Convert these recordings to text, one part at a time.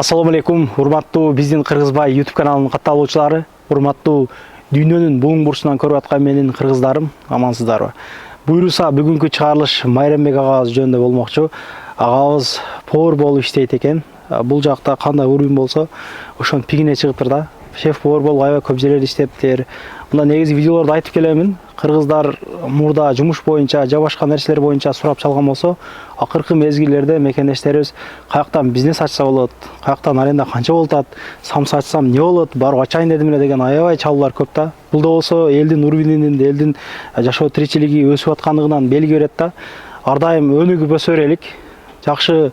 Ассаламу алейкум, урматтуу биздин Кыргызбай YouTube каналынын катталуучулары, урматтуу дүйнөнүн буң бурчунан көрүп аткан менин кыргыздарым, амансыздарбы? Буйруса бүгүнкү чыгарылыш Майрамбек агабыз жөнүндө болмокчу. Агабыз повар болуп иштейт экен. Бул жакта кандай уровень болсо, ошонун пигине чыгыптыр да. Шеф повар болуп аябай көп жерлерде иштептир. Мында негизи видеолорду айтып келемин. Кыргыздар мурда жумуш боюнча, же башка нерселер боюнча сурап чалган болсо, акыркы мезгилдерде мекендештерибиз каяктан бизнес ачса болот, каяктан аренда канча болуп атат, самса ачсам эмне болот, барып ачайын дедим эле деген аябай чалуулар көп да. Бул да болсо элдин уровенинин, элдин жашоо тиричилиги өсүп аткандыгынан белги берет да. Ар дайым өнүгүп өсө берелик. Жакшы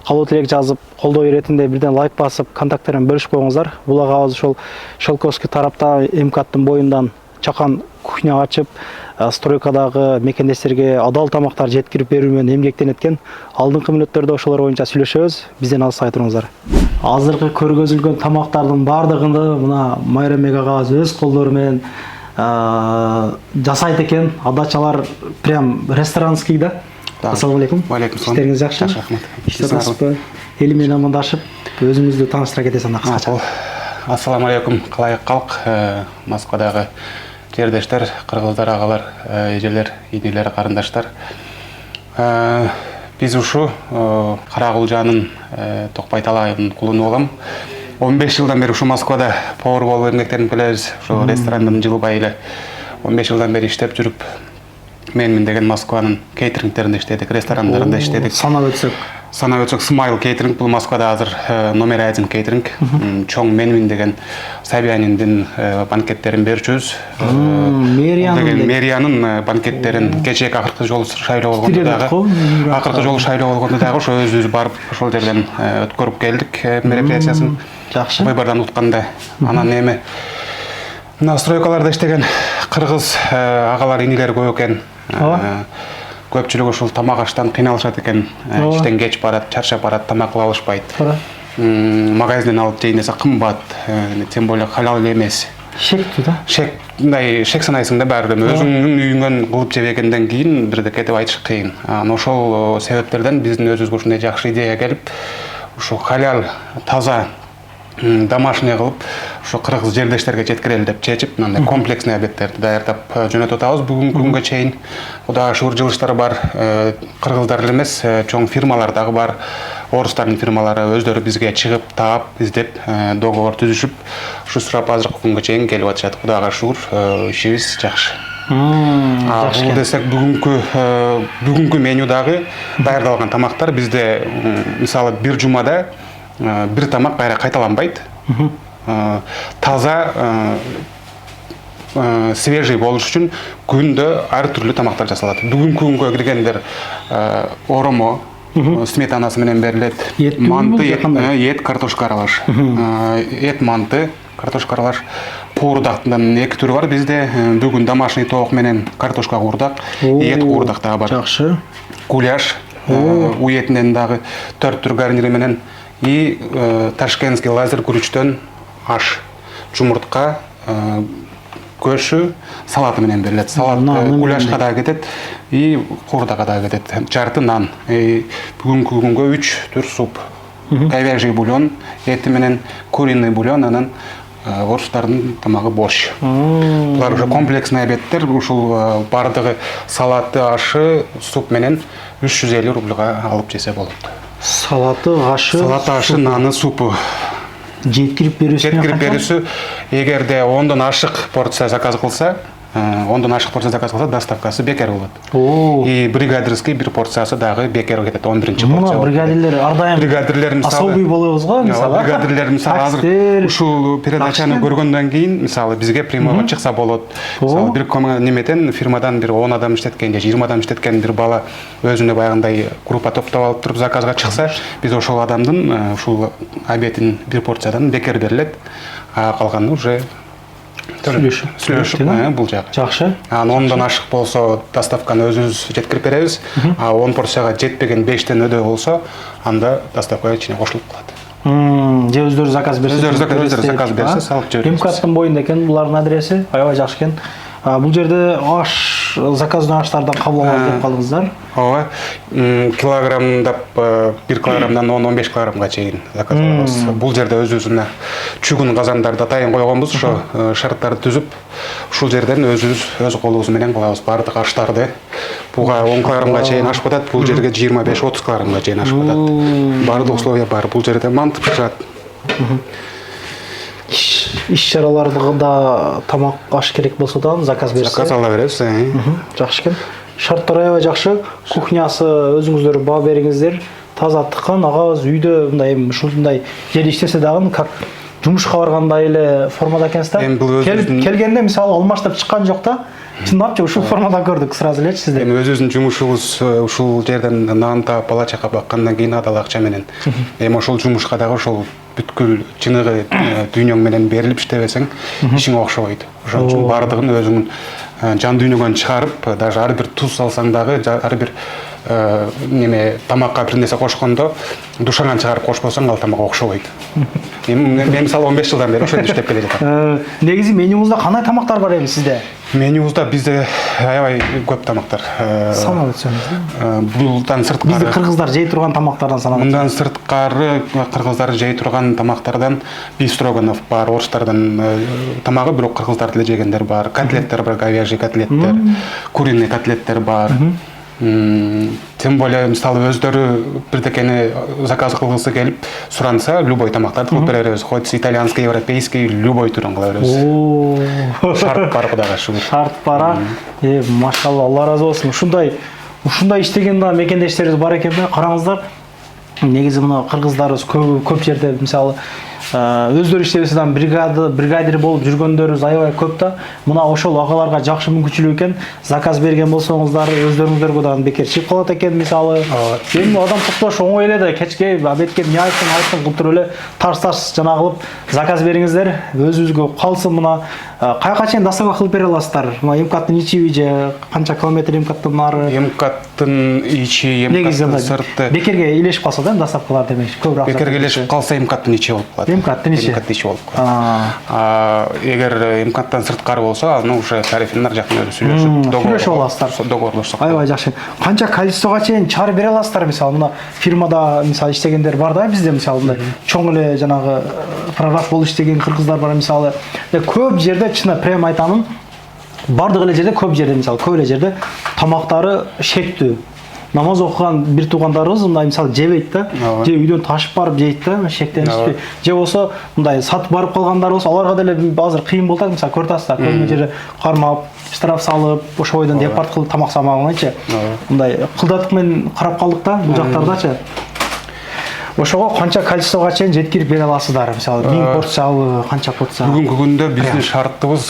калуу тилек жазып, колдоо иретинде бирден лайк басып, контакттарын бөлүшүп коюңуздар. Бул агабыз ошол Шелковский тарапта МКаттын боюндан чакан кухня ачып, стройкадагы мекендештерге адал тамактар жеткирип берүү менен эмгектенет экен. Алдыңкы мүнөттөрдө ошолор боюнча сүйлөшөбүз. Бизден алыспай туруңуздар. Азыркы көргөзүлгөн тамактардын баардыгын мына Майрамбек агабыз өз колдору менен жасайт экен. Адачалар прям ресторанский да. Ассаламу алейкум. Алейкум салам. Иштериңиз жакшы? Жакшы, рахмат. Иштесизби? Эли менен амандашып, өзүңүздү тааныштыра кетесиз анда кыскача. Ассаламу алейкум. Калай калк, Москвадагы жердештер, кыргыздар, агалар, эжелер, ийнелер, карындаштар. Биз ушу Карагулжанын Токпай Талайдын кулуну болом. 15 жылдан бери ушу Москвада повар болуп эмгектенип келебиз. Ушу ресторандын жылбай эле 15 жылдан бери иштеп жүрүп, мен деген Москванын кейтерингтеринде иштедик, ресторандарында иштедик. Санап өтсөк Смайл кейтеринг, бул Москвада азыр номер 1 кейтеринг. Чоң менмин деген Собяниндин банкеттерин берчүбүз. Мэриянын банкеттерин кечээки акыркы жолу шайлоо болгондо дагы ошо өзүбүз барып ошол жерден өткөрүп келдик мероприятиясын. Жакшы. Выбордон утканда анан эми мына стройкаларда иштеген кыргыз агалар, инилер көп экен. Көпчүлүгү ушул тамак аштан кыйналышат экен. Иштен кеч барат, чарчап барат, тамак кыла алышпайт. Магазинден алып жейин десе кымбат, тем более халал эмес. Шектүү да. Шек санайсың да баардыгын. Өзүңдүн үйүңөн кылып жебегенден кийин бирде кетип айтыш кыйын. Ошол себептерден биздин өзүбүзгө ушундай жакшы идея келип, ушу халал, таза, домашний кылып, ушу кыргыз жердештерге жеткирели деп чечип, мындай комплексный обедтерди даярдап жөнөтүп атабыз бүгүнкү күнгө чейин. Кудайга шүгүр, жылыштар бар, кыргыздар эле эмес, чоң фирмалар дагы бар. Орустардын фирмалары өздөрү бизге чыгып, таап, издеп, договор түзүшүп, ушу сурап азыркы күнгө чейин келип атышат. Кудайга шүгүр, ишибиз жакшы. Бул десек бүгүнкү менюдагы даярдалган тамактар бизде мисалы бир жумада бир тамак кайра кайталанбайт. Таза, свежий болуш үчүн күндө ар түрлүү тамактар жасалат. Бүгүнкү күнгө киргендер оромо, сметанасы менен берилет. Манты, эт, картошка аралаш. Эт, манты, картошка аралаш. Куурдактын 2 түрү бар бизде. Бүгүн домашний тоок менен картошка куурдак, эт куурдак дагы бар. Жакшы. Гуляш, у этинен дагы 4 түр гарнири менен. И ташкентский лазер күрүчтөн аш, жумуртка, көшү, салаты менен берилет. Салат гуляшка да кетет, и куурдакка да кетет. Жарты нан. Бүгүнкү күнгө 3 түр суп. Говяжий бульон, эти менен куриный бульон, анан орустардын тамагы борщ. Булар уже комплексный обедтер, ушул бардыгы салаты, ашы, суп менен 350 рубльга алып жесе болот. Салаты, ашы, наны, супу. Жеткирип берүүсү, эгерде 10дон ашык порция заказ кылса, доставкасы бекер болот. И бригадирский бир порциясы дагы бекер кетет, 11-порция. Мына бригадирлер ар дайым особый болобуз го, мисалы. Бригадирлер мисалы азыр ушул передачаны көргөндөн кийин, мисалы бизге прямойго чыкса болот. Мисалы бир неметен фирмадан бир 10 адам иштеткен же 20 адам иштеткен бир бала өзүнө баягындай группа топтоп алып туруп заказга чыкса, биз ошол адамдын ушул обедин бир порциядан бекер берилет. Калганы уже сүйлөшүп, бул жак. Жакшы. 10дон ашык болсо доставканы өзүбүз жеткирип беребиз. 10 порцияга жетпеген 5тен өдө болсо, анда доставка ичине кошулуп калат. Же өздөрү заказ берсе, заказ берсе, салып жиберебиз. МКаттын боюнда экен булардын адреси, аябай жакшы экен. Бул жерде аш заказный аштардан кабыл алабыз деп калдыңыздар. Ооба. Килограммдап 1 килограммдан 10-15 килограммга чейин заказ алабыз. Бул жерде өзүбүздүн чүгүн казандарды атайын койгонбуз, ошо шарттарды түзүп, ушул жерден өзүбүз өз колубуз менен кылабыз баардык аштарды. Буга 10 килограммга чейин ашып атат, бул жерге 25-30 килограммга чейин ашып атат. Баардык условия бар. Бул жерде мантып пышат. Иш-чараларда тамак аш керек болсо да заказ берсе. Заказ ала беребиз. Жакшы экен. Шарттар аябай жакшы. Кухнясы өзүңүздөр баа бериңиздер. Таза тыкын, агабыз үйдө мындай ушундай жер иштесе дагы как жумушка баргандай эле формада экенсиз да. Келгенде мисалы алмаштап чыккан жок да. Чындап ушул формада көрдүк сразу элечи сизде. Өзүбүздүн жумушубуз ушул жерден нан таап бала чака баккандан кийин адал акча менен. Ошол жумушка дагы ошол бүткүл чыныгы дүйнөң менен берилип иштебесең ишиң окшобойт. Ошон үчүн баардыгын өзүңүн жан дүйнөгөн чыгарып, даже ар бир туз салсаң дагы, ар бир неме тамакка бир нерсе кошкондо душаңан чыгарып кошпосоң ал тамак окшобойт. Мен мисалы 15 жылдан бери ошентип иштеп келе жатам. Негизи менюңузда кандай тамактар бар эми сизде? Менюбузда бизде аябай көп тамактар. Санап өтсөңүз. Булдан сырткары. Бизде кыргыздар жей турган тамактардан санап. Мындан сырткары кыргыздар жей турган тамактардан бифстроганов бар, орустардан тамагы, бирок кыргыздар деле жегендер бар. Котлеттер бар, говяжий котлеттер, куриный котлеттер бар. Тем более, мисалы өздөрү бирдекени заказ кылгысы келип суранса, любой тамактарды кылып беребиз. Хоть итальянский, европейский, любой түрүн кыла беребиз. Шарт бар, Кудайга шүгүр. Шарт бар. Машалла, Алла разы болсун. Ушундай иштеген да мекендештерибиз бар экен да. Караңыздар. Негизи мына кыргыздарыбыз көп жерде мисалы өздөрү иштебесе да бригадир болуп жүргөндөрүбүз аябай көп да. Мына ошол агаларга жакшы мүмкүнчүлүк экен. Заказ берген болсоңуздар, өздөрүңүздөргө дагы бекер чыгып калат экен мисалы. Эми адам токтош оңой эле да, кечке обедке эмне айттым кылып туруп эле тарс жана кылып заказ бериңиздер, өзүбүзгө калсын. Мына каяка чейин доставка кылып бере аласыздар? Мына МКАДтын ичи же канча километр МКАДтын нары? МКАДтын ичи, МКАДтын сырты. Бекерге илешип калса да доставкалар демекчи, көп рахмат. Бекерге илешип калса МКАДтын ичи болуп калат. МКАДтын ичи болуп калат. Эгер МКАДтан сырткары болсо, аны уже тарифин ар жактан өзү сүйлөшүп, сүйлөшүп аласыздар. Договорлошсок. Аябай жакшы. Канча количествого чейин чыгарып бере аласыздар? Мисалы мына фирмада мисалы иштегендер бар да, бизде мисалы мындай чоң эле жанагы прораб болуп иштеген кыргыздар бар мисалы. Көп жерде чына прям айтамын, бардык эле жерде көп жерде мисалы көп эле жерде тамактары шектүү. Намаз окуган бир туугандарыбыз мындай мисалы жебейт да, же үйдөн ташып барып жейт да, шектенишпей. Же болсо мындай сатып барып калгандар болсо, аларга деле азыр кыйын болот, мисалы көрүп атасыздар, көп жерде кармап, штраф салып, ошол бойдон депорт кылып тамак самагынчы. Мындай кылдатык менен карап калдык да, бул жактардачы. Ошого канча количествого чейин жеткирип бере аласыздар? Мисалы 1000 порциябы, канча порция? Бүгүнкү күндө биздин шартыбыз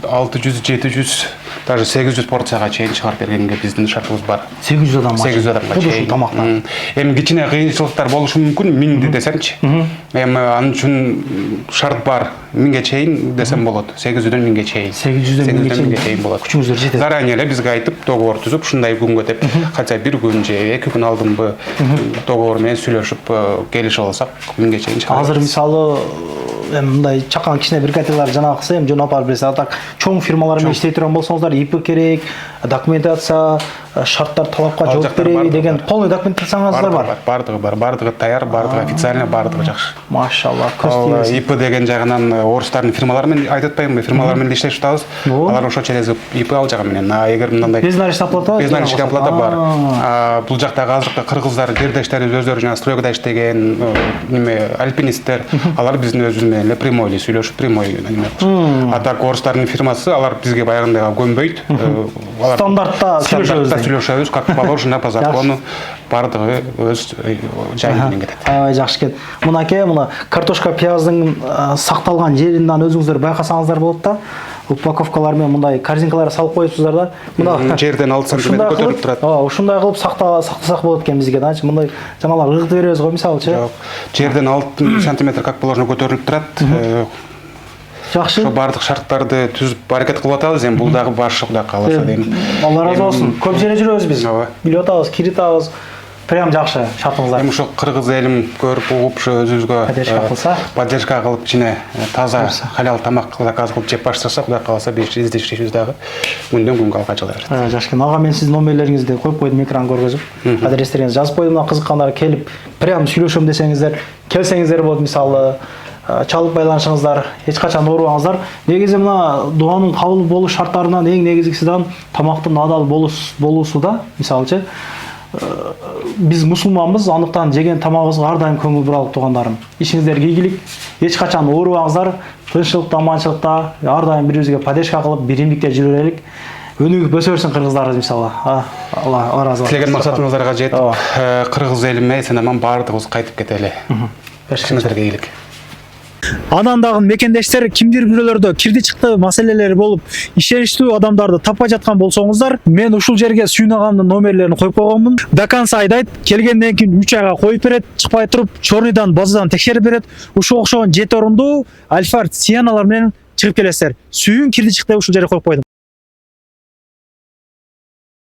600, 700, даже 800 порцияга чейин чыгарып бергенге биздин шартыбыз бар. 800 адамга. 800 адамга чейин. Тамактар. Эми кичине кыйынчылыктар болушу мүмкүн, 1000 десемчи. Эми анын үчүн шарт бар. 1000ге чейин десем болот. 800дөн 1000ге чейин. 800дөн 1000ге чейин болот. Күчүңүздөр жетет. Заранее эле бизге айтып, договор түзүп, ушундай күнгө деп, кача бир күн же 2 күн алдынбы договор менен сүйлөшүп келишип алсак, 1000ге чейин чыгарат. Азыр мисалы мындай чакан кичине бригадирлар жана кылса, эми жөн апарып берсе, так чоң фирмалар менен иштей турган болсоңуздар, ИП керек, документация, шарттар, талапка жооп береби деген полный документацияңыздар бар. Бардыгы бар, бардыгы даяр, бардыгы официально, бардыгы жакшы. Машалла, көз тийбесин. ИП деген жагынан орустардын фирмалары менен айтып атпаймынбы, фирмалар менен иштешип атабыз. Алар ошо через ИП ал жагы менен. Эгер мындай безналичный оплата, безналичный оплата бар. Бул жактагы азыркы кыргыздар, жердештерибиз өздөрү жана стройкада иштеген, неме альпинисттер, алар биздин өзүбүз менен эле прямой эле сүйлөшүп, прямой неме кылышат. А так орустардын фирмасы, алар бизге баягындайга көнбөйт. Стандартта сүйлөшөбүз, как положено по закону, бардыгы өз жайы менен кетет. Жакшы экен. Мынакей, мына картошка, пияздын сакталган жерин өзүңүздөр байкасаңыздар болот да. Упаковкалар менен мындай корзинкаларга салып коюпсуздар да. Мына жерден 6 сантиметр көтөрүлүп турат. Ушундай кылып сактасак болот экен бизге да. Мындай жаналар ыргытып беребиз го мисалычы. Жок. Жерден 6 сантиметр как положено көтөрүлүп турат. Жакшы. Ошо бардык шарттарды түзүп аракет кылып атабыз. Эми бул дагы башы Кудай кааласа дейм. Алла разы болсун. Көп жерде жүрөбүз биз. Билип атабыз, кирип атабыз. прям жакшы шартыңыздар. Эми ошо кыргыз элим көрүп угуп ошо өзүбүзгө Поддержка кылса. поддержка кылып кичине таза халал тамак заказ кылып жеп баштасак, Кудай кааласа биз издешибиз дагы күндөн күнгө алга чыга берет. Жакшы экен. Ага мен сиздин номерлериңизди коюп койдум экранга көргөзүп. Адрестериңизди жазып койдум. Мына кызыккандар келип прям сүйлөшөм десеңиздер, келсеңиздер болот. Мисалы чалык байланышыңыздар, эч качан оорубаңыздар. Негизи мына дуанын кабыл болуш шарттарынан эң негизгиси да тамактын адал болуусу да. Мисалычы биз мусулманбыз, андыктан жеген тамагыбызга ар дайым көңүл буралык туугандарым. Ишиңиздерге ийгилик, эч качан оорубаңыздар, тынччылыкта, аманчылыкта ар дайым бири-бирибизге поддержка кылып, биримдикте жүрө берелик. Өнүгүп өсө берсин кыргыздарыбыз мисалы. Алла ыраазы болсун. Тилеген максатыңыздарга жетип, кыргыз элиме эсен аман баардыгыбыз кайтып кетели. Ишиңиздерге ийгилик. Анан дагы мекендештер кимдир бирөөлөрдө кирди чыкты маселелери болуп, ишеничтүү адамдарды таппай жаткан болсоңуздар, мен ушул жерге Сүйүн агамдын номерлерин коюп койгонмун. До конца айдайт, келгенден кийин 3 айга коюп берет, чыкпай туруп, чорныйдан, базадан текшерип берет. Ушул окшогон 7 орундуу Альфард Сианалар менен чыгып келесиздер. Сүйүн кирди чыкты ушул жерге коюп койдум.